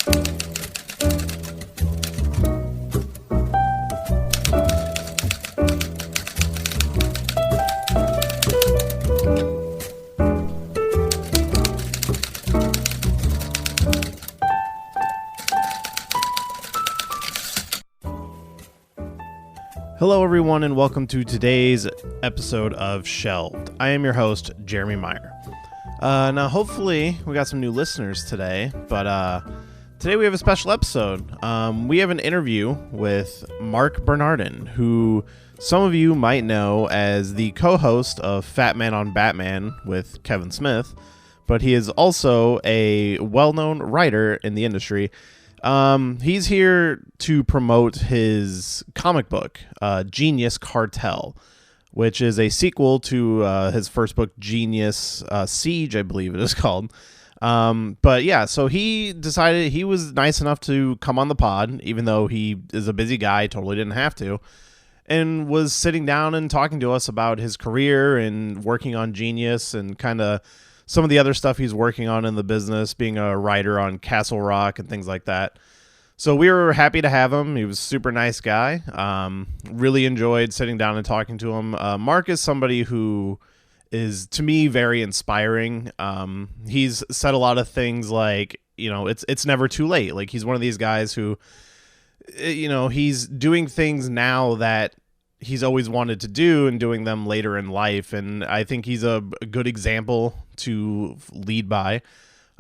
Hello, everyone, and welcome to today's episode of Shelved. I am your host, Jeremy Meyer. Now, hopefully, we got some new listeners today, but today we have a special episode. We have an interview with Marc Bernardin, who some of you might know as the co-host of Fatman on Batman with Kevin Smith, but he is also a well-known writer in the industry. He's here to promote his comic book, Genius Cartel, which is a sequel to his first book, Genius Siege, I believe it is called. But yeah, so he decided he was nice enough to come on the pod, even though he is a busy guy, totally didn't have to, and was sitting down and talking to us about his career and working on Genius and kind of some of the other stuff he's working on in the business, being a writer on Castle Rock and things like that. So we were happy to have him. He was a super nice guy. Really enjoyed sitting down and talking to him. Marc is somebody who is, to me, very inspiring. He's said a lot of things like, you know, it's never too late. Like, he's one of these guys who, you know, he's doing things now that he's always wanted to do and doing them later in life. And I think he's a good example to lead by.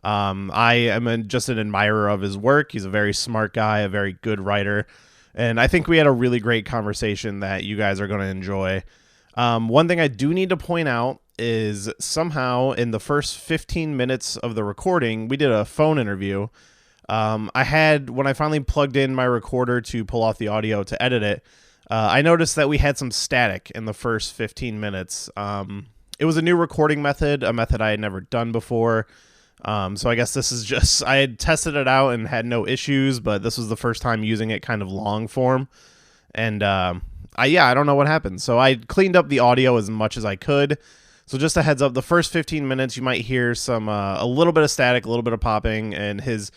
I am just an admirer of his work. He's a very smart guy, a very good writer. And I think we had a really great conversation that you guys are going to enjoy. One thing I do need to point out is somehow in the first 15 minutes of the recording, we did a phone interview. When I finally plugged in my recorder to pull off the audio to edit it, I noticed that we had some static in the first 15 minutes. It was a new recording method, a method I had never done before. So I guess this is just, I had tested it out and had no issues, but this was the first time using it kind of long form. And I don't know what happened. So I cleaned up the audio as much as I could. So just a heads up, the first 15 minutes, you might hear some a little bit of static, a little bit of popping, and his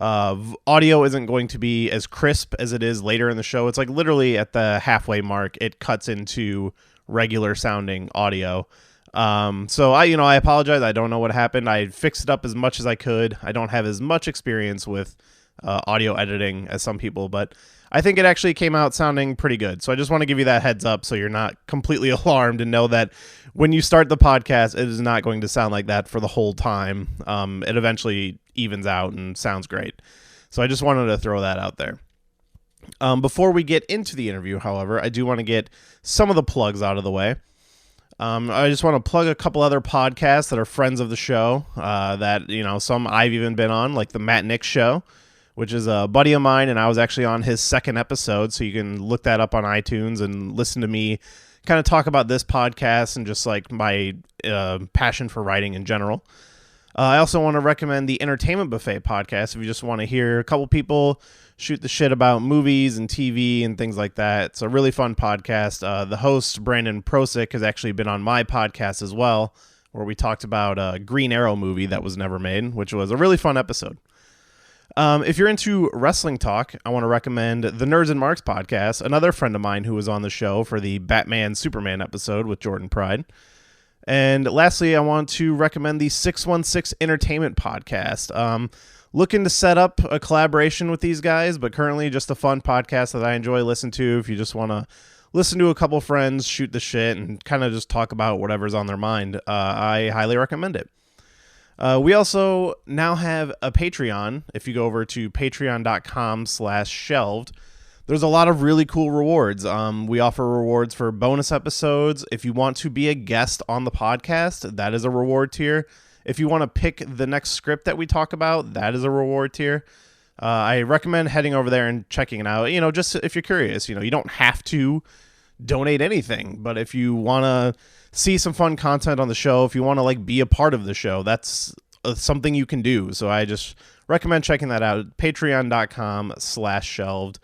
audio isn't going to be as crisp as it is later in the show. It's like literally at the halfway mark, it cuts into regular sounding audio. So I apologize. I don't know what happened. I fixed it up as much as I could. I don't have as much experience with audio editing as some people, but I think it actually came out sounding pretty good. So I just want to give you that heads up so you're not completely alarmed and know that when you start the podcast, it is not going to sound like that for the whole time. It eventually evens out and sounds great. So I just wanted to throw that out there. Before we get into the interview, however, I do want to get some of the plugs out of the way. I just want to plug a couple other podcasts that are friends of the show, that, you know, some I've even been on, like the Matt Nix Show, which is a buddy of mine, and I was actually on his second episode, so you can look that up on iTunes and listen to me kind of talk about this podcast and just like my passion for writing in general. I also want to recommend the Entertainment Buffet podcast if you just want to hear a couple people shoot the shit about movies and TV and things like that. It's a really fun podcast. The host, Brandon Prosick, has actually been on my podcast as well, where we talked about a Green Arrow movie that was never made, which was a really fun episode. If you're into wrestling talk, I want to recommend the Nerds and Marks podcast, another friend of mine who was on the show for the Batman Superman episode with Jordan Pride. And lastly, I want to recommend the 616 Entertainment podcast. Looking to set up a collaboration with these guys, but currently just a fun podcast that I enjoy listening to. If you just want to listen to a couple friends shoot the shit and kind of just talk about whatever's on their mind, I highly recommend it. We also now have a Patreon. If you go over to patreon.com/shelved, there's a lot of really cool rewards. We offer rewards for bonus episodes. If you want to be a guest on the podcast, that is a reward tier. If you want to pick the next script that we talk about, that is a reward tier. I recommend heading over there and checking it out. You know, just if you're curious, you know, you don't have to donate anything, but if you want to see some fun content on the show, if you want to like be a part of the show, that's something you can do. So I just recommend checking that out. Patreon.com/shelved.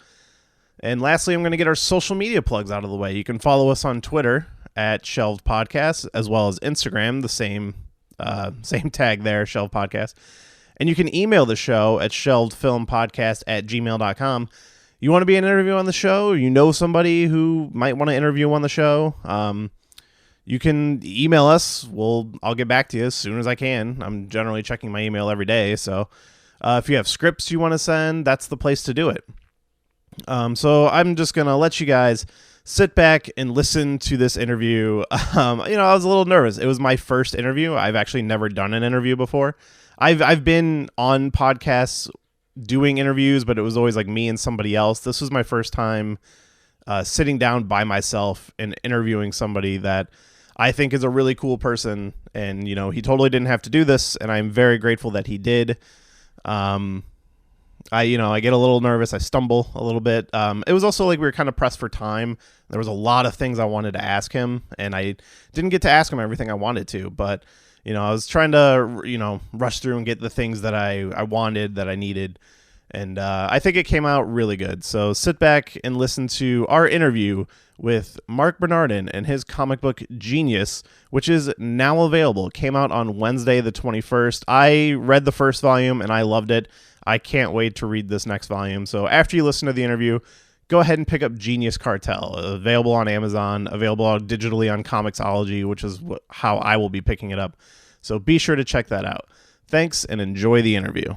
And lastly, I'm going to get our social media plugs out of the way. You can follow us on Twitter at Shelved Podcast, as well as Instagram, the same tag there, Shelved Podcast. And you can email the show at shelvedfilmpodcast@gmail.com. You want to be an interview on the show? You know somebody who might want to interview on the show? You can email us. I'll get back to you as soon as I can. I'm generally checking my email every day. So if you have scripts you want to send, that's the place to do it. So I'm just going to let you guys sit back and listen to this interview. I was a little nervous. It was my first interview. I've actually never done an interview before. I've been on podcasts doing interviews, but it was always like me and somebody else. This was my first time sitting down by myself and interviewing somebody that I think is a really cool person. And, he totally didn't have to do this, and I'm very grateful that he did. I get a little nervous. I stumble a little bit. It was also like we were kind of pressed for time. There was a lot of things I wanted to ask him, and I didn't get to ask him everything I wanted to, but I was trying to, rush through and get the things that I wanted, that I needed. And I think it came out really good. So sit back and listen to our interview with Marc Bernardin and his comic book Genius, which is now available. It came out on Wednesday, the 21st. I read the first volume and I loved it. I can't wait to read this next volume. So after you listen to the interview, go ahead and pick up Genius Cartel. Available on Amazon, available digitally on Comixology, which is how I will be picking it up. So be sure to check that out. Thanks, and enjoy the interview.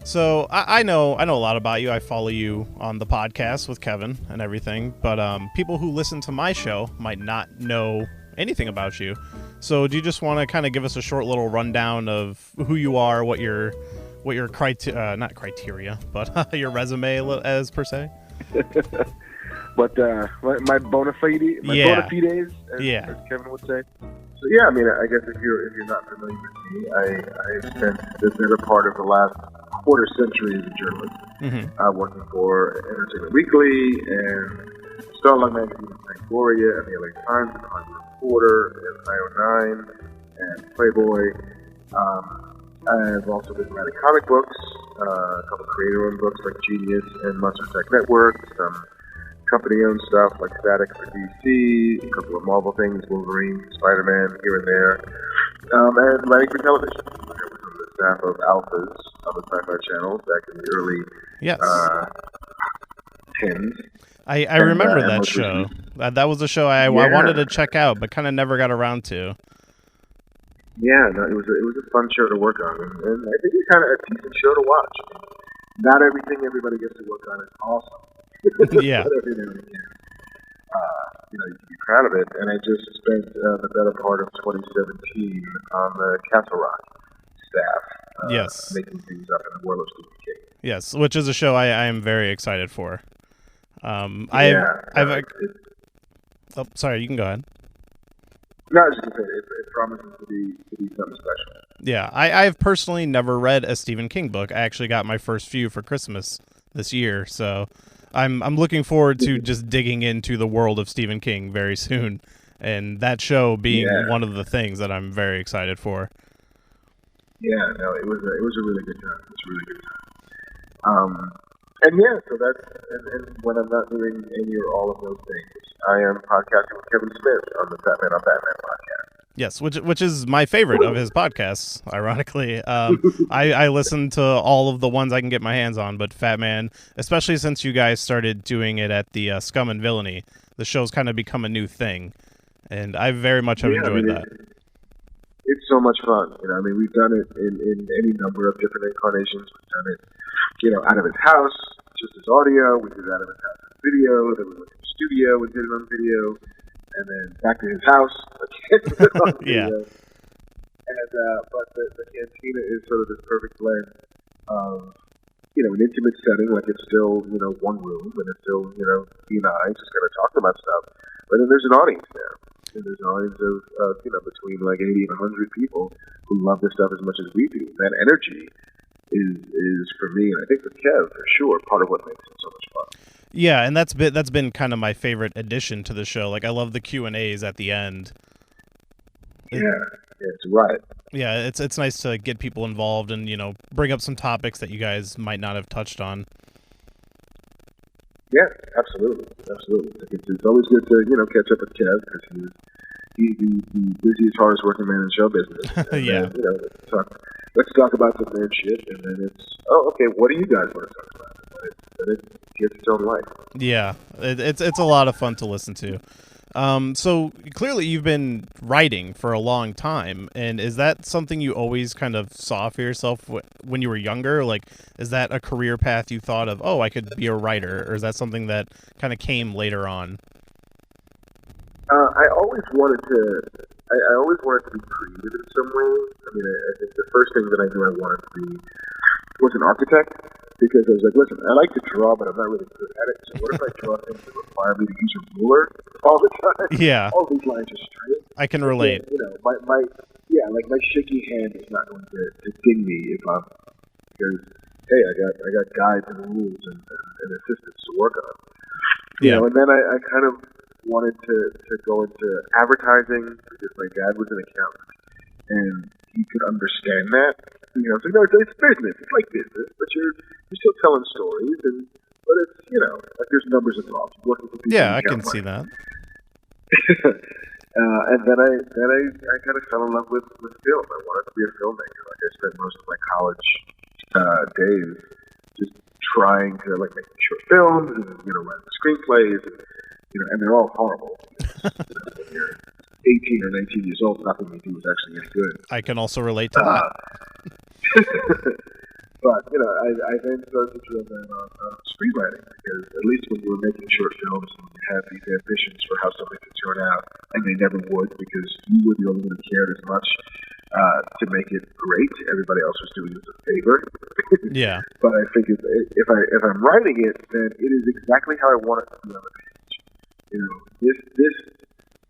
So I know a lot about you. I follow you on the podcast with Kevin and everything, but people who listen to my show might not know anything about you. So do you just want to kind of give us a short little rundown of who you are, what your not criteria, but your resume as per se? But my bona fides, as Kevin would say. So yeah, I mean, I guess if you're not familiar with me, I spent the better part of the last quarter century as a journalist, working for Entertainment Weekly and Starlog Magazine in Fangoria and the LA Times and the Hollywood Reporter and IO9 and Playboy. I've also been writing comic books, a couple creator-owned books like Genius and Monster Tech Network, some company-owned stuff like Static for DC, a couple of Marvel things, Wolverine, Spider-Man, here and there, and writing for television. I was on the staff of Alphas on the Sci-Fi Channel back in the early 10s. I remember that show. That was a show I wanted to check out, but kind of never got around to. Yeah, no, it was a fun show to work on, and I think it's kind of a decent show to watch. I mean, not everything everybody gets to work on is awesome. Yeah. But every now and again, you can be proud of it. And I just spent the better part of 2017 on the Castle Rock staff, making things up in the world of Stephen King. Yes, which is a show I am very excited for. Sorry, you can go ahead. No, I was just going to say, it promises to be something special. Yeah, I've personally never read a Stephen King book. I actually got my first few for Christmas this year, so I'm looking forward to just digging into the world of Stephen King very soon, and that show being one of the things that I'm very excited for. Yeah, no, it was a really good time. It was a really good time. So that's and when I'm not doing any or all of those things, I am podcasting with Kevin Smith on the Fatman on Batman podcast. Yes, which is my favorite of his podcasts, ironically. I listen to all of the ones I can get my hands on, but Fatman, especially since you guys started doing it at the Scum and Villainy, the show's kind of become a new thing, and I very much have enjoyed that. It's so much fun. We've done it in any number of different incarnations. We've done it, out of his house, just as audio. We did it out of his house as video. Then we went to the studio, we did it on video. And then back to his house again on video. And but the cantina is sort of this perfect blend of an intimate setting, like it's still one room, and it's still he and I just gonna talk about stuff. But then there's an audience there, and there's an audience of between like 80 and 100 people who love this stuff as much as we do. That energy is for me, and I think for Kev for sure, part of what makes it so much fun. Yeah, and that's been kind of my favorite addition to the show. Like, I love the Q&As at the end. Yeah, it's right. Yeah, it's nice to get people involved and, bring up some topics that you guys might not have touched on. Yeah, absolutely. It's always good to, catch up with Kev, because he's the busiest, hardest working man in show business. And yeah. then, let's talk about some nerd shit, and then it's, okay, what do you guys want to talk about? And it gets its own life. Yeah, it's a lot of fun to listen to. So clearly you've been writing for a long time, and is that something you always kind of saw for yourself when you were younger? Like, is that a career path you thought of, I could be a writer, or is that something that kind of came later on? I always wanted to be creative in some way. I mean, I think the first thing that I knew I wanted to be was an architect, because I was like, listen, I like to draw, but I'm not really good at it. So what if I draw things that require me to use a ruler all the time? Yeah. All these lines are straight. I can relate. And, my shaky hand is not going to ding me because hey, I got guides and rules and assistants to work on. And then I kind of wanted to go into advertising, because my dad was an accountant and he could understand that. So it's business. It's like business, but you're still telling stories, but it's like there's numbers involved. You're working for people. Yeah, I can see that. And then I kind of fell in love with film. I wanted to be a filmmaker. Like, I spent most of my college days just trying to make short films and write screenplays, and they're all horrible. When you're 18 or 19 years old, nothing you do is actually any good. I can also relate to that. But I then started to drill down on screenwriting, because at least when you were making short films, you had these ambitions for how something could turn out, and they never would, because you were the only one who cared as much to make it great. Everybody else was doing it as a favor. Yeah. But I figured if I'm writing it, then it is exactly how I want it to be on the page.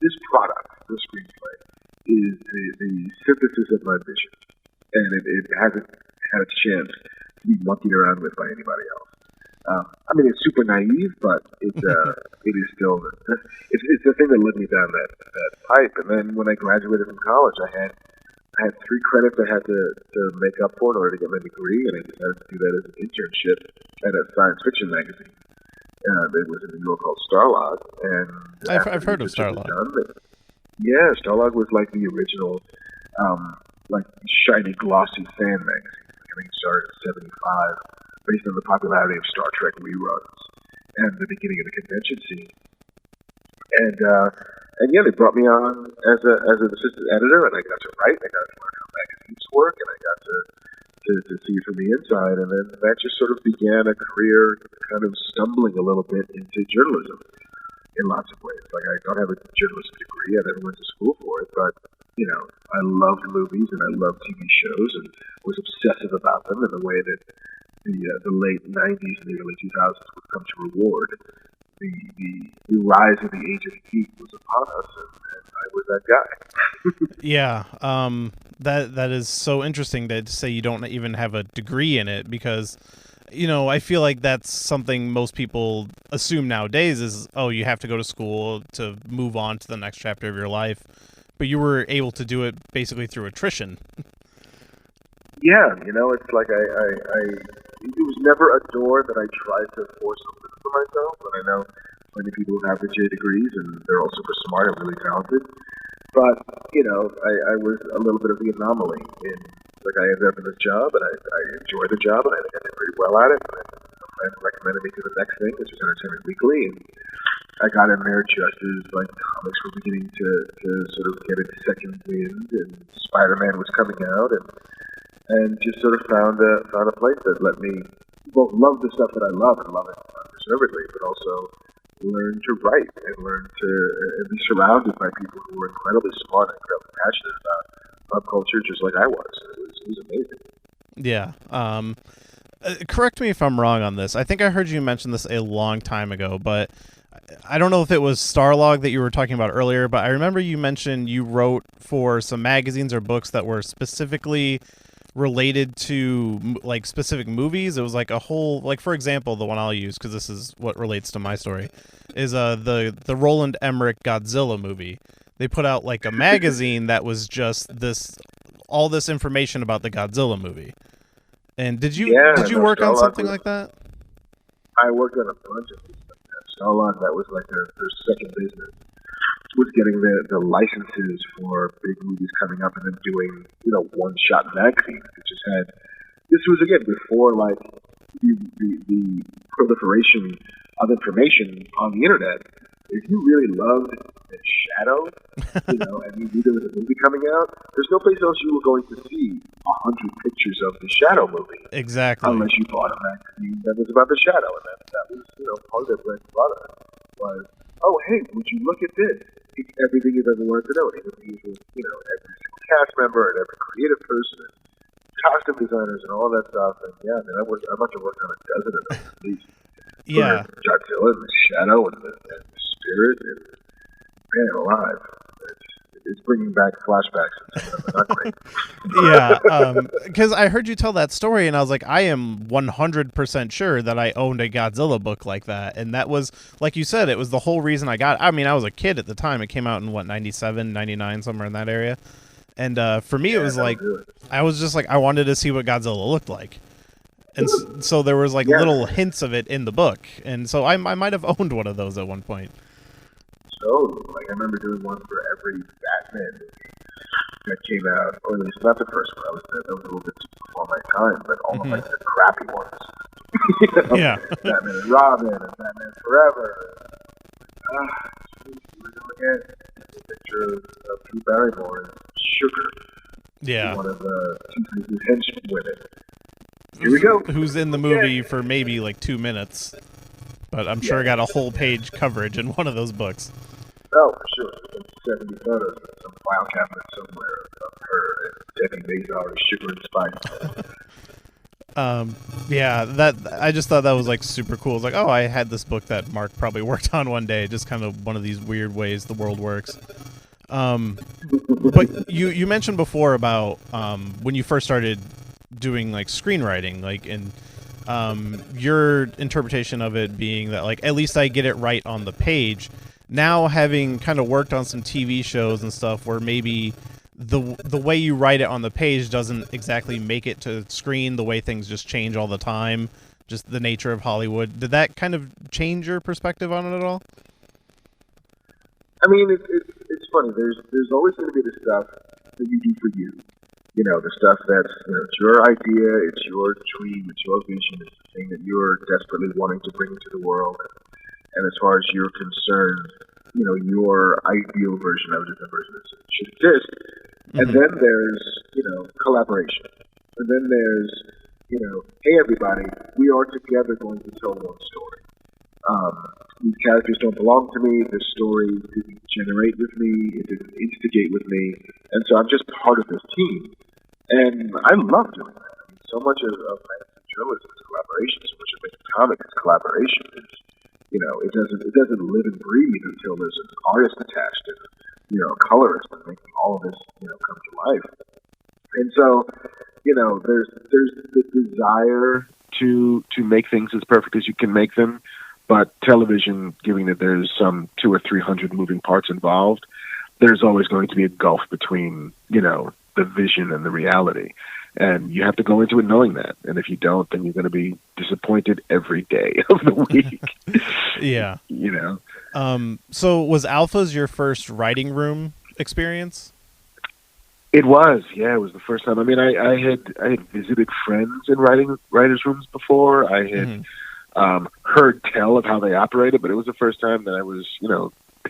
This product, this screenplay, is the synthesis of my vision, and it hasn't had a chance to be monkeyed around with by anybody else. I mean, it's super naive, but it is still it's the thing that led me down that pipe. And then when I graduated from college, I had 3 credits I had to make up for in order to get my degree, and I decided to do that as an internship at a science fiction magazine. There was a New York called Starlog, and I've heard of Starlog. Yeah, Starlog was like the original, shiny, glossy fan magazine. I think it started in '75, based on the popularity of Star Trek reruns and the beginning of the convention scene. And they brought me on as an assistant editor, and I got to write, and I got to learn how magazines work, and I got to see it from the inside, and then that just sort of began a career kind of stumbling a little bit into journalism in lots of ways. Like, I don't have a journalism degree, I never went to school for it, but I loved movies and I loved TV shows and was obsessive about them in the way that the late 90s and the early 2000s would come to reward. The rise of the age of geek was upon us, and I was that guy. Yeah, that is so interesting to say you don't even have a degree in it, because I feel like that's something most people assume nowadays is, you have to go to school to move on to the next chapter of your life. But you were able to do it basically through attrition. Yeah, it's like it was never a door that I tried to force open for myself. And I know plenty of people who have the J degrees, and they're all super smart and really talented. But, I was a little bit of the anomaly. I ended up in this job, and I enjoyed the job, and I think I did pretty well at it. And a friend recommended me to the next thing, which was Entertainment Weekly, and I got in there just as comics were beginning to sort of get its second wind, and Spider-Man was coming out, and just sort of found a place that let me both love the stuff that I love and love it unreservedly, but also learn to write and learn to be surrounded by people who were incredibly smart and incredibly passionate about pop culture, just like I was. It was amazing. Yeah. Correct me if I'm wrong on this. I think I heard you mention this a long time ago, but I don't know if it was Starlog that you were talking about earlier, but I remember you mentioned you wrote for some magazines or books that were specifically related to like specific movies. It was like a whole, like, for example, the one I'll use because this is what relates to my story is the Roland Emmerich Godzilla movie. They put out like a magazine that was just all this information about the Godzilla movie. And did you work on something like that? I worked on a bunch of things like that. Starlog, that was like their second business, was getting the licenses for big movies coming up and then doing, one-shot magazines. This was, again, before, like, the proliferation of information on the internet. If you really loved The Shadow, and you knew there was a movie coming out, there's no place else you were going to see 100 pictures of The Shadow movie. Exactly. Unless you bought a magazine that was about The Shadow, and that was, part of their bread and butter was, oh, hey, would you look at this? It's everything you've ever wanted to know. Interviews with, every single cast member and every creative person, and costume designers and all that stuff. And yeah, man, I must have worked on a dozen of those at least. Yeah. Godzilla and The Shadow and the Spirit and man alive. It's bringing back flashbacks. Not great. Yeah, because I heard you tell that story, and I was like, I am 100% sure that I owned a Godzilla book like that, and that was, like you said, it was the whole reason I got it. I mean, I was a kid at the time. It came out in, 97, 99, somewhere in that area. And for me, it was like, I was just like, I wanted to see what Godzilla looked like. And so there was, like, little hints of it in the book. And so I might have owned one of those at one point. So, like, I remember doing one for every Batman movie that came out, or at least not the first one. That was a little bit before my time, but all of, like, the crappy ones. Yeah. Batman and Robin and Batman Forever. Again, a picture of Drew Barrymore and Sugar. Yeah. One of the Two-Face's henchwomen. Here we go. Who's in the movie for maybe, like, 2 minutes. But I'm sure I got a whole page coverage in one of those books. Oh, for sure. 70 photos in some file cabinet somewhere of her and Debbie Mazar and Sugar and Spice. Yeah, that I just thought that was like super cool. It's like, oh, I had this book that Mark probably worked on one day. Just kind of one of these weird ways the world works. But you mentioned before about when you first started doing like screenwriting, like in your interpretation of it being that like at least I get it right on the page. Now having kind of worked on some TV shows and stuff where maybe the way you write it on the page doesn't exactly make it to screen, the way things just change all the time, just the nature of Hollywood. Did that kind of change your perspective on it at all? I mean, it's funny. There's always going to be the stuff that you do for you. You know, the stuff that's, it's your idea, it's your dream, it's your vision, it's the thing that you're desperately wanting to bring into the world. And as far as you're concerned, your ideal version of it, the version that should exist. Mm-hmm. And then there's, collaboration. And then there's, hey, everybody, we are together going to tell one story. These characters don't belong to me. This story didn't generate with me. It didn't instigate with me. And so I'm just part of this team. And I love doing that. I mean, so much of journalism is collaboration. So much of making comics is collaboration. It doesn't live and breathe until there's an artist attached and, a colorist and making all of this, come to life. And so, there's the desire to make things as perfect as you can make them, but television, given that there's some 200 or 300 moving parts involved, there's always going to be a gulf between, the vision and the reality. And you have to go into it knowing that. And if you don't, then you're going to be disappointed every day of the week. Yeah. So was Alpha's your first writing room experience? It was. Yeah, it was the first time. I mean, I had visited friends in writers' rooms before. I had heard tell of how they operated, but it was the first time that I was,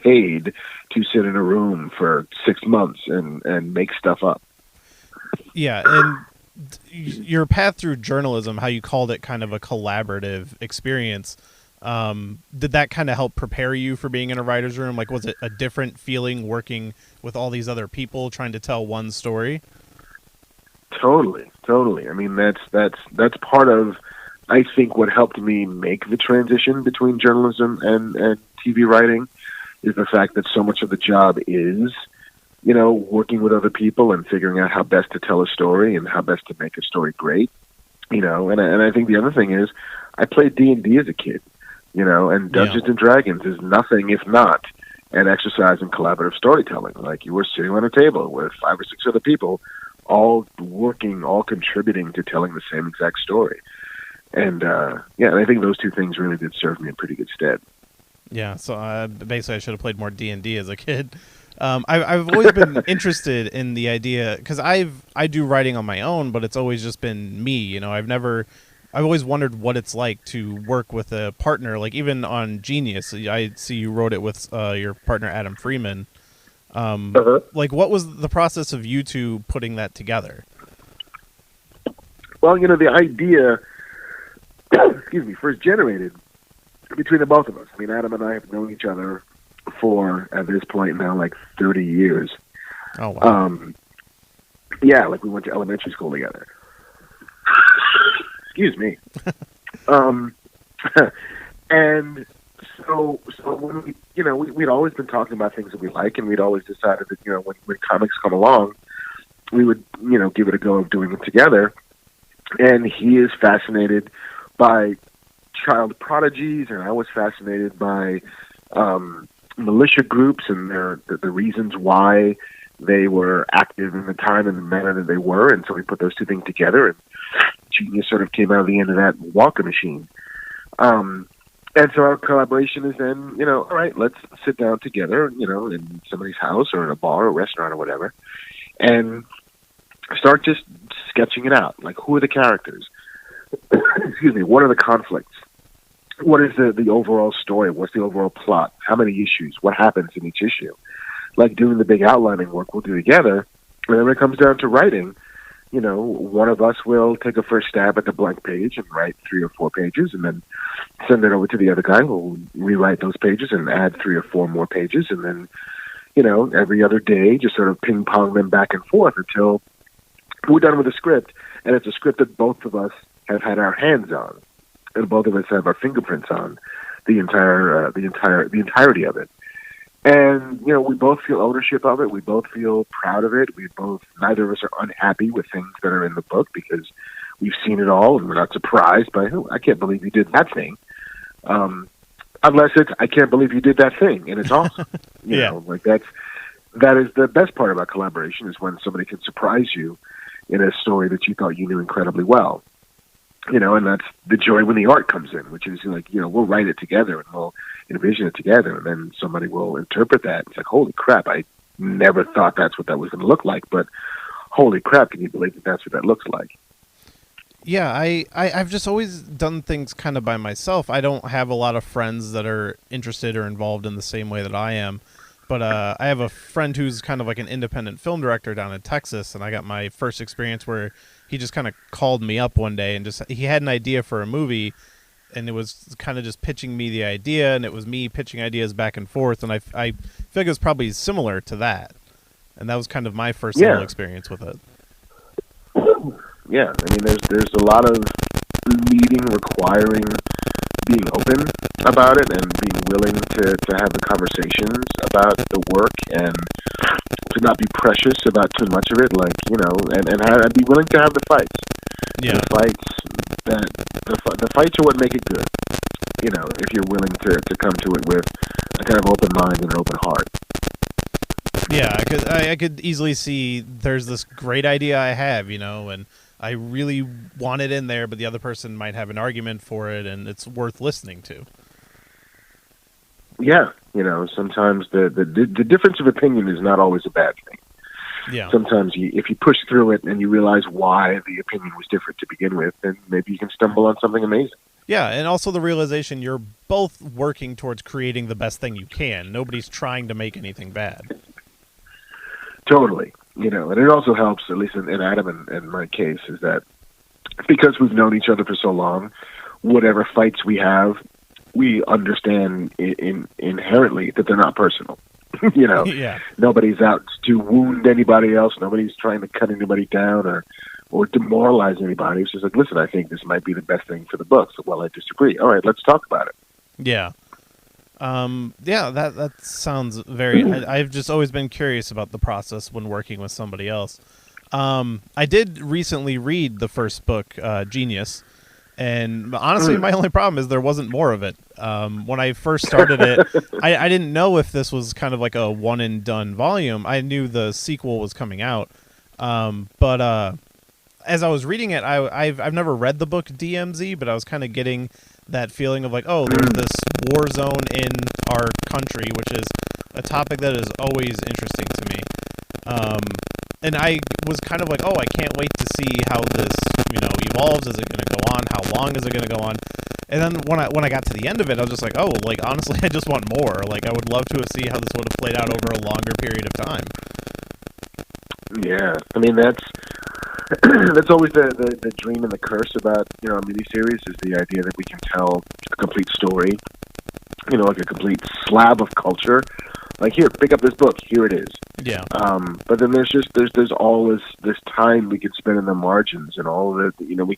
paid to sit in a room for 6 months and make stuff up. Yeah, and your path through journalism, how you called it kind of a collaborative experience, did that kind of help prepare you for being in a writer's room? Like, was it a different feeling working with all these other people trying to tell one story? Totally. I mean, that's part of, I think, what helped me make the transition between journalism and TV writing is the fact that so much of the job is, working with other people and figuring out how best to tell a story and how best to make a story great. And I think the other thing is I played D&D as a kid, and Dungeons and Dragons is nothing if not an exercise in collaborative storytelling. Like, you were sitting on a table with 5 or 6 other people, all working, all contributing to telling the same exact story. And and I think those two things really did serve me in pretty good stead. Yeah, so basically I should have played more D&D as a kid. I've always been interested in the idea, because I do writing on my own, but it's always just been me. I've always wondered what it's like to work with a partner. Like, even on Genius, I see you wrote it with your partner Adam Freeman. Like, what was the process of you two putting that together? Well, the idea, first generated between the both of us. I mean, Adam and I have known each other for, at this point now, like 30 years. Oh, wow. Like, we went to elementary school together. Excuse me. And so when we'd always been talking about things that we like, and we'd always decided that, when comics come along, we would, give it a go of doing it together. And he is fascinated by child prodigies, and I was fascinated by militia groups and the reasons why they were active in the time and the manner that they were. And so we put those two things together, and Genius sort of came out of the end of that walking machine. And so our collaboration is then, all right, let's sit down together, in somebody's house or in a bar or restaurant or whatever, and start just sketching it out. Like, who are the characters? Excuse me. What are the conflicts? What is the overall story? What's the overall plot? How many issues? What happens in each issue? Like, doing the big outlining work we'll do together. And then when it comes down to writing, one of us will take a first stab at the blank page and write 3 or 4 pages, and then send it over to the other guy who will rewrite those pages and add 3 or 4 more pages. And then, every other day, just sort of ping pong them back and forth until we're done with the script. And it's a script that both of us have had our hands on, and both of us have our fingerprints on the entirety of it. And, we both feel ownership of it. We both feel proud of it. Neither of us are unhappy with things that are in the book, because we've seen it all, and we're not surprised by, I can't believe you did that thing. Unless it's, I can't believe you did that thing, and it's awesome. That is the best part about collaboration, is when somebody can surprise you in a story that you thought you knew incredibly well. And that's the joy when the art comes in, which is like, we'll write it together and we'll envision it together, and then somebody will interpret that. It's like, holy crap, I never thought that's what that was going to look like, but holy crap, can you believe that that's what that looks like? Yeah, I've just always done things kind of by myself. I don't have a lot of friends that are interested or involved in the same way that I am. But I have a friend who's kind of like an independent film director down in Texas, and I got my first experience where he just kind of called me up one day, and he had an idea for a movie, and it was kind of just pitching me the idea, and it was me pitching ideas back and forth, and I feel like it was probably similar to that. And that was kind of my first little experience with it. Yeah, I mean, there's a lot of requiring being open about it and being willing to have the conversations about the work, and to not be precious about too much of it, and be willing to have the fights. Yeah. The fights are what make it good. If you're willing to come to it with a kind of open mind and an open heart. Yeah, because I could easily see there's this great idea I have, and I really want it in there, but the other person might have an argument for it, and it's worth listening to. Yeah, sometimes the difference of opinion is not always a bad thing. Yeah. Sometimes if you push through it and you realize why the opinion was different to begin with, then maybe you can stumble on something amazing. Yeah, and also the realization you're both working towards creating the best thing you can. Nobody's trying to make anything bad. Totally. And it also helps, at least in Adam and my case, is that because we've known each other for so long, whatever fights we have, we understand inherently that they're not personal. Yeah. Nobody's out to wound anybody else. Nobody's trying to cut anybody down or demoralize anybody. It's just like, listen, I think this might be the best thing for the book. So, well, I disagree. All right, let's talk about it. Yeah. Yeah, that sounds very. I've just always been curious about the process when working with somebody else. I did recently read the first book, Genius, and honestly, my only problem is there wasn't more of it. When I first started it, I didn't know if this was kind of like a one and done volume. I knew the sequel was coming out, but as I was reading it, I've never read the book DMZ, but I was kind of getting that feeling of like, oh, there's this war zone in our country, which is a topic that is always interesting to me. And I was kind of like, oh, I can't wait to see how this, evolves. Is it going to go on? How long is it going to go on? And then when I got to the end of it, I was just like, oh, like honestly, I just want more. Like I would love to see how this would have played out over a longer period of time. Yeah, I mean that's always the dream and the curse about a miniseries is the idea that we can tell a complete story, like a complete slab of culture. Like here, pick up this book. Here it is. Yeah. But then there's all this time we can spend in the margins and all of it. We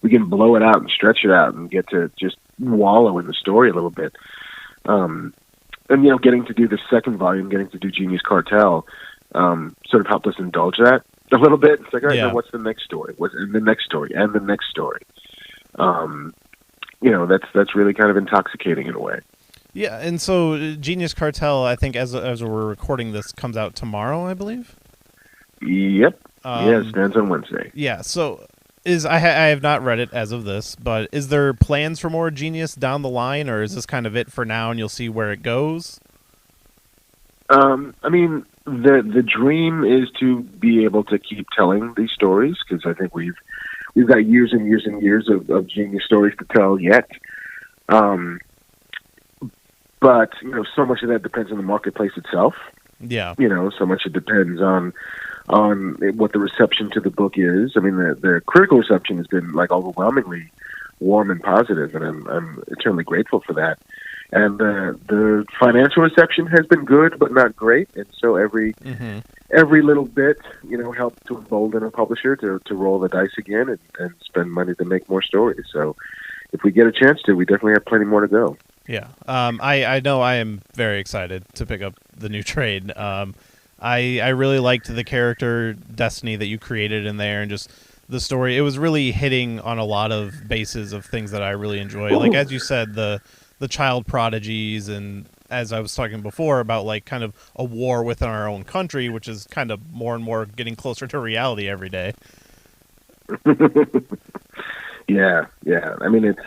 can blow it out and stretch it out and get to just wallow in the story a little bit. And getting to do the second volume, getting to do Genius Cartel, sort of helped us indulge that a little bit. It's like, all right, now what's the next story? What's in the next story and the next story? That's really kind of intoxicating in a way. Yeah, and so Genius Cartel, I think, as we're recording this, comes out tomorrow, I believe. Yep. Yeah, it stands on Wednesday. Yeah. So I have not read it as of this, but is there plans for more Genius down the line, or is this kind of it for now, and you'll see where it goes? I mean, the dream is to be able to keep telling these stories because I think we've got years and years and years of Genius stories to tell yet. But, so much of that depends on the marketplace itself. Yeah. So much it depends on what the reception to the book is. I mean, the critical reception has been like overwhelmingly warm and positive, and I'm eternally grateful for that. And the financial reception has been good, but not great. And so every little bit, helped to embolden a publisher to roll the dice again and spend money to make more stories. So if we get a chance to, we definitely have plenty more to go. Yeah. I know I am very excited to pick up the new trade. I really liked the character Destiny that you created in there and just the story. It was really hitting on a lot of bases of things that I really enjoy. Like, as you said, the child prodigies, and as I was talking before about like kind of a war within our own country, which is kind of more and more getting closer to reality every day. Yeah. I mean, it's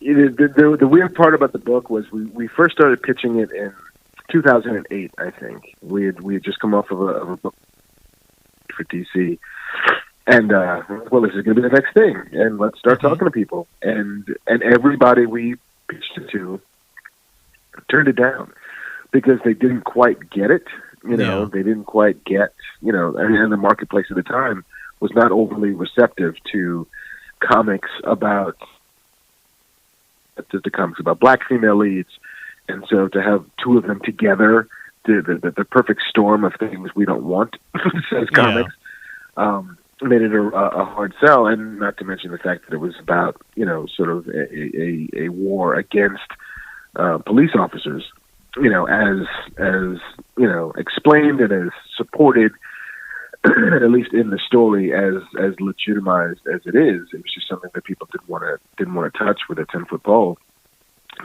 the weird part about the book was we first started pitching it in 2008. I think we had just come off of a book for DC, and well, this is going to be the next thing, and let's start talking to people, and everybody we pitched it to turned it down because they didn't quite get it. They didn't quite get and the marketplace at the time was not overly receptive to comics about black female leads, and so to have two of them together, the perfect storm of things we don't want as comics, made it a hard sell. And not to mention the fact that it was about sort of a war against police officers, as explained and as supported. At least in the story, as legitimized as it is, it was just something that people didn't want to touch with a 10-foot pole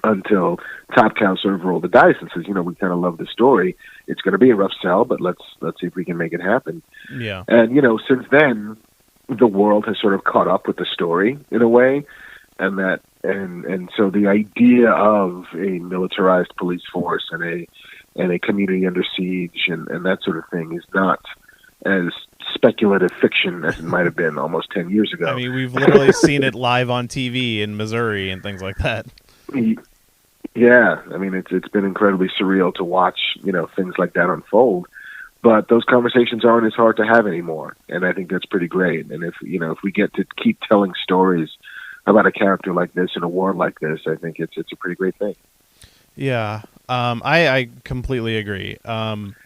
until Top Cow sort of rolled the dice and says, we kind of love the story. It's going to be a rough sell, but let's see if we can make it happen. Yeah. And since then, the world has sort of caught up with the story in a way, and so the idea of a militarized police force and a community under siege and that sort of thing is not as speculative fiction as it might have been almost 10 years ago. I mean, we've literally seen it live on TV in Missouri and things like that. Yeah, I mean, it's been incredibly surreal to watch, things like that unfold. But those conversations aren't as hard to have anymore, and I think that's pretty great. And if we get to keep telling stories about a character like this in a war like this, I think it's a pretty great thing. Yeah, I completely agree.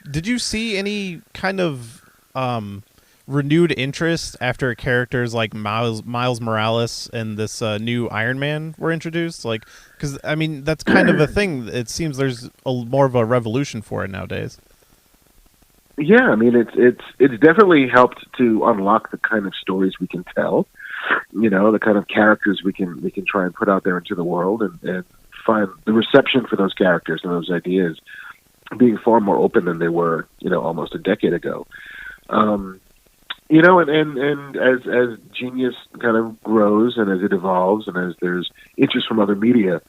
Did you see any kind of renewed interest after characters like Miles Morales and this new Iron Man were introduced? Like, because I mean that's kind of a thing. It seems there's more of a revolution for it nowadays. Yeah, I mean it's definitely helped to unlock the kind of stories we can tell, the kind of characters we can try and put out there into the world, and find the reception for those characters and those ideas being far more open than they were, almost a decade ago. And as Genius kind of grows and as it evolves and as there's interest from other media,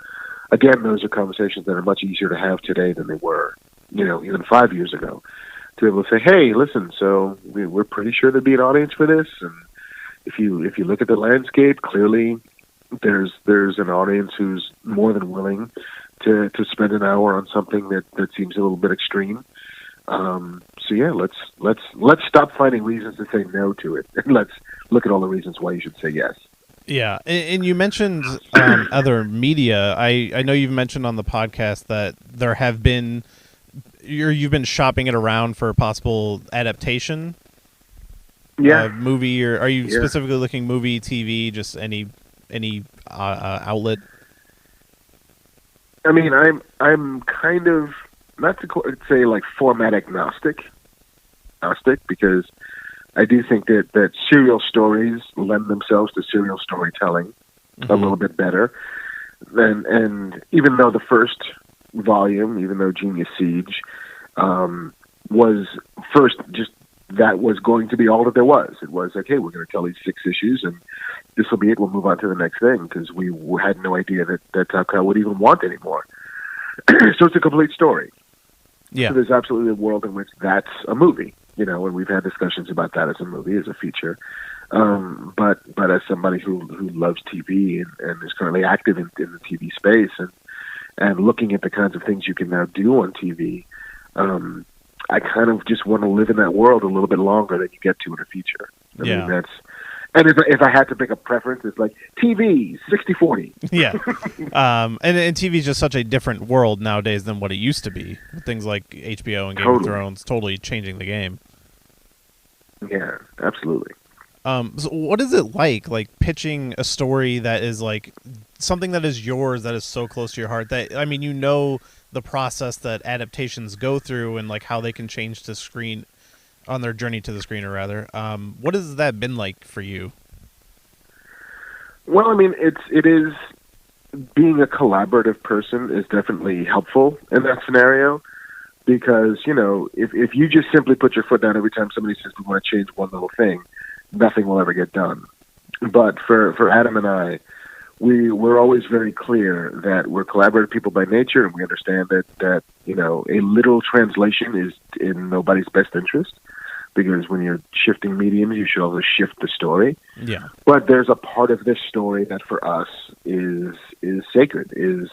again, those are conversations that are much easier to have today than they were, even 5 years ago. To be able to say, hey, listen, so we're pretty sure there'd be an audience for this, and if you look at the landscape, clearly there's an audience who's more than willing to spend an hour on something that seems a little bit extreme. So yeah, let's stop finding reasons to say no to it, and let's look at all the reasons why you should say yes. Yeah, and you mentioned other media. I know you've mentioned on the podcast that there have been. You've been shopping it around for a possible adaptation, movie, or are you specifically looking movie, TV, just any outlet? I mean, I'm kind of not to say like format agnostic, because I do think that serial stories lend themselves to serial storytelling a little bit better. And even though the first volume, even though Genius Siege was first just that was going to be all that there was. It was like, hey, we're going to tell these 6 issues and this will be it. We'll move on to the next thing, because we had no idea that Telltale would even want anymore. So it's a complete story. Yeah. So there's absolutely a world in which that's a movie, and we've had discussions about that as a movie, as a feature. But as somebody who loves TV and is currently active in the TV space and looking at the kinds of things you can now do on TV, I kind of just want to live in that world a little bit longer than you get to in a feature. I mean, and if I had to pick a preference, it's like TV, 60-40. Yeah. And TV is just such a different world nowadays than what it used to be. Things like HBO and Game of Thrones totally changing the game. Yeah, absolutely. So what is it like pitching a story that is like something that is yours, that is so close to your heart, that, I mean, the process that adaptations go through and like how they can change to screen on their journey to the screen, or rather, what has that been like for you? Well, I mean, it is being a collaborative person is definitely helpful in that scenario, because, if you just simply put your foot down every time somebody says we want to change one little thing, nothing will ever get done. But for Adam and I, we're always very clear that we're collaborative people by nature, and we understand that a literal translation is in nobody's best interest, because when you're shifting mediums, you should always shift the story. Yeah. But there's a part of this story that for us is sacred, is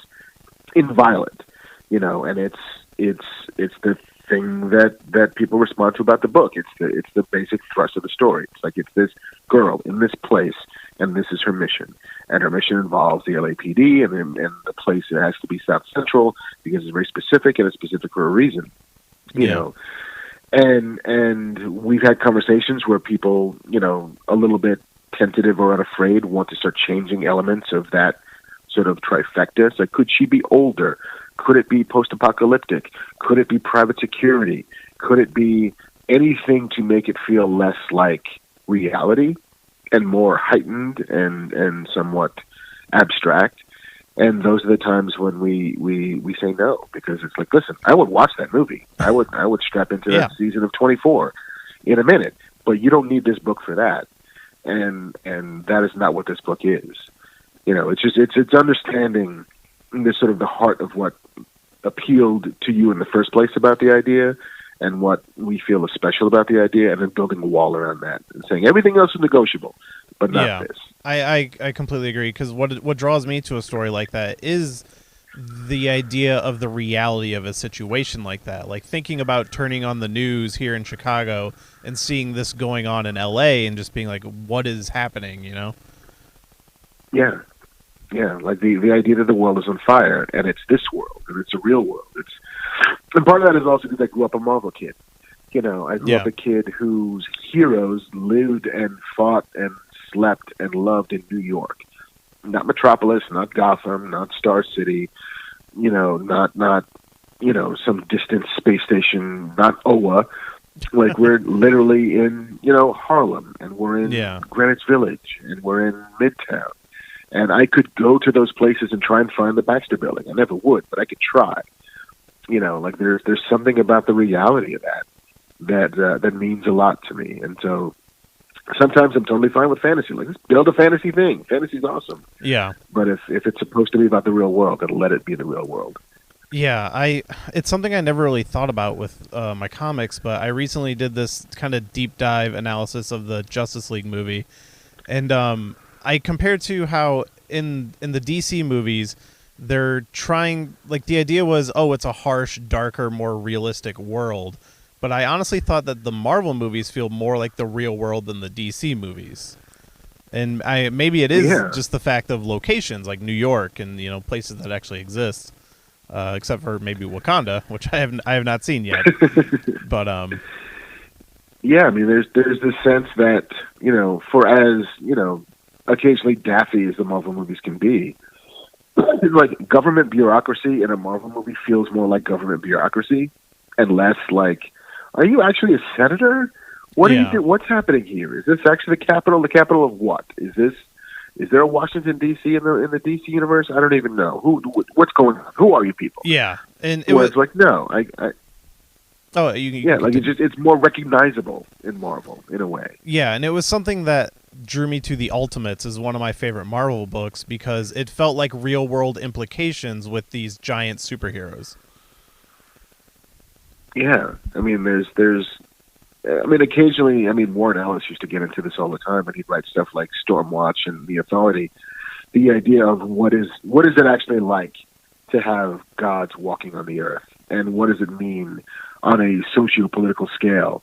inviolate, and it's the thing that people respond to about the book. It's the basic thrust of the story. It's like, it's this girl in this place, and this is her mission. And her mission involves the LAPD, and the place, it has to be South Central, because it's very specific, and it's specific for a reason. You know. And we've had conversations where people, a little bit tentative or unafraid, want to start changing elements of that sort of trifecta. It's like, could she be older? Could it be post-apocalyptic? Could it be private security? Could it be anything to make it feel less like reality and more heightened and somewhat abstract? And those are the times when we say no, because it's like, listen, I would watch that movie. I would strap into that season of 24 in a minute, but you don't need this book for that. And that is not what this book is. It's understanding this sort of the heart of what appealed to you in the first place about the idea, and what we feel is special about the idea, and then building a wall around that and saying everything else is negotiable, but not this. I completely agree, because what draws me to a story like that is the idea of the reality of a situation like that. Like thinking about turning on the news here in Chicago and seeing this going on in LA and just being like, what is happening, Yeah, like the idea that the world is on fire, and it's this world, and it's a real world. And part of that is also because I grew up a Marvel kid. I grew up a kid whose heroes lived and fought and slept and loved in New York. Not Metropolis, not Gotham, not Star City, not some distant space station, not Oa. Like, we're literally in, Harlem, and we're in Greenwich Village, and we're in Midtown. And I could go to those places and try and find the Baxter Building. I never would, but I could try. There's something about the reality of that means a lot to me. And so sometimes I'm totally fine with fantasy. Like, let's build a fantasy thing. Fantasy's awesome. Yeah. But if it's supposed to be about the real world, then let it be the real world. Yeah, it's something I never really thought about with my comics, but I recently did this kind of deep dive analysis of the Justice League movie, and I compared to how in the DC movies they're trying, like, the idea was, it's a harsh, darker, more realistic world, but I honestly thought that the Marvel movies feel more like the real world than the DC movies. And maybe it is just the fact of locations like New York and places that actually exist. Except for maybe Wakanda, which I have not seen yet. But yeah, I mean, there's this sense that for as occasionally daffy as the Marvel movies can be, like, government bureaucracy in a Marvel movie feels more like government bureaucracy and less like, are you actually a senator? What do you do? What's happening here? Is this actually the capital? The capital of what? Is there a Washington D.C. in the D.C. universe? I don't even know. What's going on? Who are you people? Yeah, and it was like, no, it's more recognizable in Marvel in a way. Yeah, and it was something that drew me to the Ultimates as one of my favorite Marvel books because it felt like real world implications with these giant superheroes. Yeah, I mean, occasionally, Warren Ellis used to get into this all the time, and he'd write stuff like Stormwatch and The Authority. The idea of what is it actually like to have gods walking on the earth, and what does it mean on a socio-political scale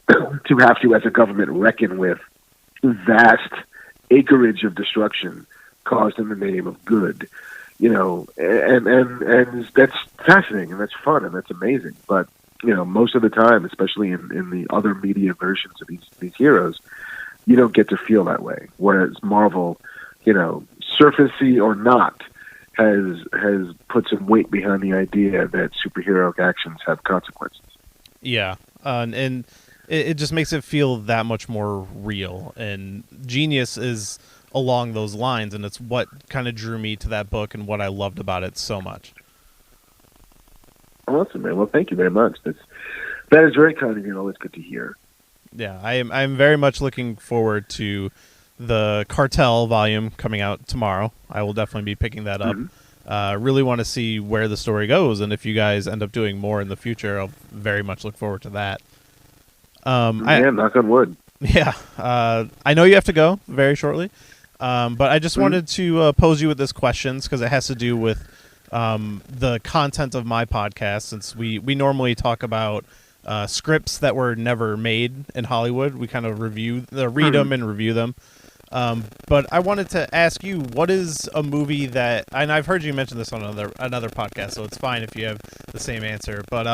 to have to, as a government, reckon with vast acreage of destruction caused in the name of good, and that's fascinating, and that's fun, and that's amazing, but most of the time, especially in the other media versions of these heroes, you don't get to feel that way. Whereas Marvel, surfacey or not, has put some weight behind the idea that superhero actions have consequences. Yeah, and it just makes it feel that much more real. And Genius is along those lines, and it's what kind of drew me to that book and what I loved about it so much. Awesome, man. Well, thank you very much. That is very kind of you, and always good to hear. Yeah, I'm very much looking forward to the Cartel volume coming out tomorrow. I will definitely be picking that up. Really want to see where the story goes, and if you guys end up doing more in the future, I'll very much look forward to that. Knock on wood. Yeah, I know you have to go very shortly, but I just wanted to pose you with this questions because it has to do with the content of my podcast, since we normally talk about scripts that were never made in Hollywood. We kind of read them and review them. But I wanted to ask you, what is a movie that, and I've heard you mention this on another podcast, so it's fine if you have the same answer, but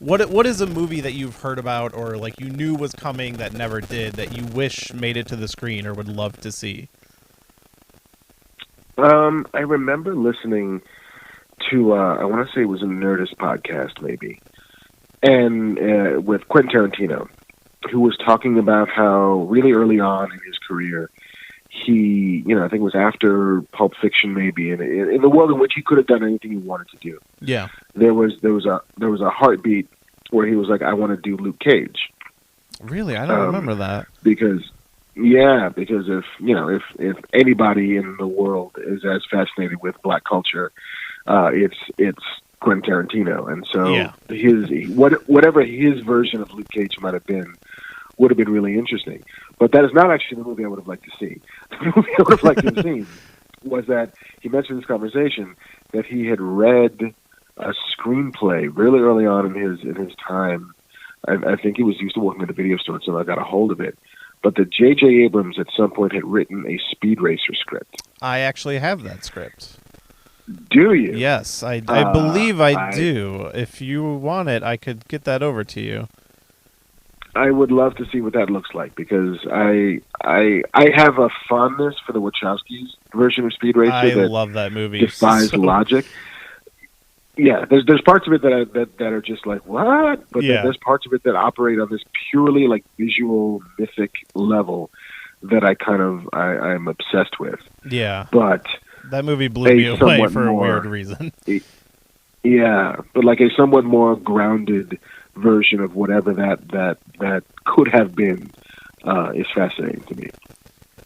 what is a movie that you've heard about or like you knew was coming that never did, that you wish made it to the screen or would love to see? I remember listening to, I want to say it was a Nerdist podcast, maybe, and with Quentin Tarantino, who was talking about how really early on in his career, he, I think it was after Pulp Fiction, maybe, in the world in which he could have done anything he wanted to do. Yeah, there was a heartbeat where he was like, I want to do Luke Cage. Really, I don't remember that because if anybody in the world is as fascinated with black culture, it's Quentin Tarantino, and so whatever his version of Luke Cage might have been would have been really interesting. But that is not actually the movie I would have liked to see. The movie I would have liked to have seen was that he mentioned in this conversation that he had read a screenplay really early on in his time. I think he was used to working at a video store, so I got a hold of it. But that J.J. Abrams at some point had written a Speed Racer script. I actually have that script. Do you? Yes, I believe I do. If you want it, I could get that over to you. I would love to see what that looks like, because I have a fondness for the Wachowskis version of Speed Racer I that love that movie. defies logic. Yeah, there's parts of it that are just like, what? But Yeah. there's parts of it that operate on this purely like visual mythic level that I'm obsessed with. Yeah. But That movie blew me away somewhat for a more- weird reason. Yeah, but like a somewhat more grounded version of whatever that could have been is fascinating to me.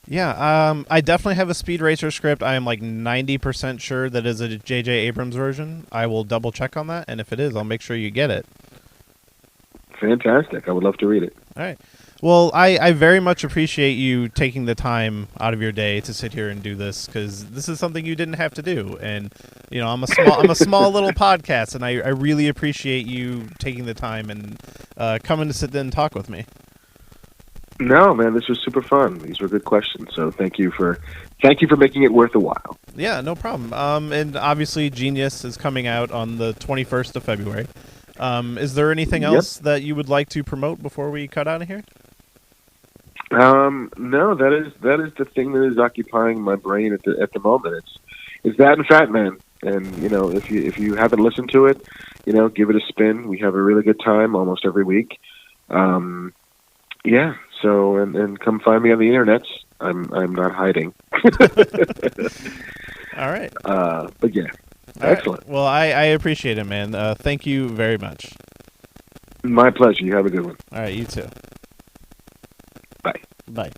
Yeah, I definitely have a Speed Racer script. I am like 90% sure that is a J.J. Abrams version. I will double check on that, and if it is, I'll make sure you get it. Fantastic. I would love to read it. All right. Well, I very much appreciate you taking the time out of your day to sit here and do this, because this is something you didn't have to do. And you know, I'm a small little podcast, and I really appreciate you taking the time and coming to sit down and talk with me. No, man, this was super fun. These were good questions. So thank you for making it worth a while. Yeah, no problem. And obviously, Genius is coming out on the 21st of February. Is there anything else that you would like to promote before we cut out of here? No, that is the thing that is occupying my brain at the moment. It's that and Fatman. And you know, if you haven't listened to it, you know, give it a spin. We have a really good time almost every week. Yeah. So and come find me on the internet. I'm not hiding. All right. But yeah, All excellent. Right. Well, I appreciate it, man. Thank you very much. My pleasure. You have a good one. All right, you too. Bye. Bye.